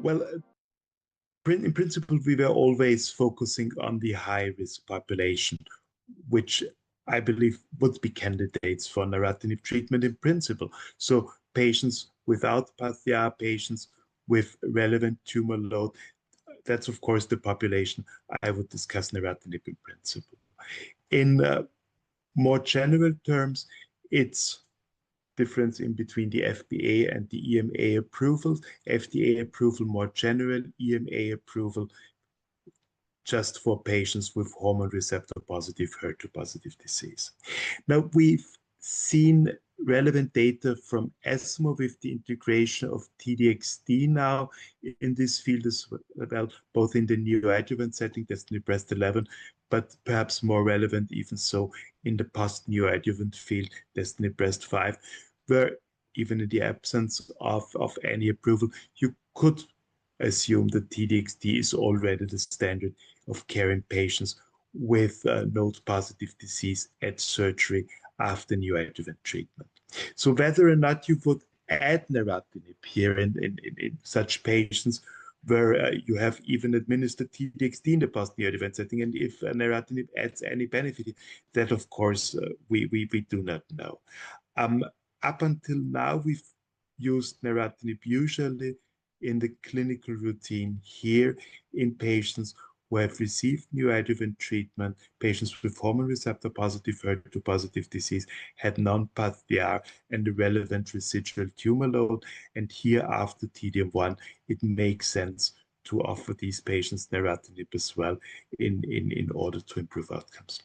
Well, in principle, we were always focusing on the high-risk population, which I believe would be candidates for neratinib treatment in principle. So patients without PATHIA, patients with relevant tumor load, that's of course the population I would discuss neratinib in principle. In more general terms, it's difference in between the FDA and the EMA approvals. FDA approval more general, EMA approval just for patients with hormone receptor positive, HER2 positive disease. Now, we've seen relevant data from ESMO with the integration of T-DXd now in this field as well, both in the neoadjuvant setting, DESTINY-Breast11, but perhaps more relevant even so in the post-neoadjuvant field, DESTINY-Breast5, where even in the absence of any approval, you could assume that T-DXd is already the standard of care in patients with node-positive disease at surgery after neoadjuvant treatment. So whether or not you would add neratinib here in such patients where you have even administered T-DXd in the post-neoadjuvant setting, and if neratinib adds any benefit, that of course we do not know. Up until now, we've used neratinib usually in the clinical routine here in patients who have received neoadjuvant treatment, patients with hormone receptor positive, HER2 positive disease, had non-PATHR and the relevant residual tumor load. And here after TDM1, it makes sense to offer these patients neratinib as well in order to improve outcomes.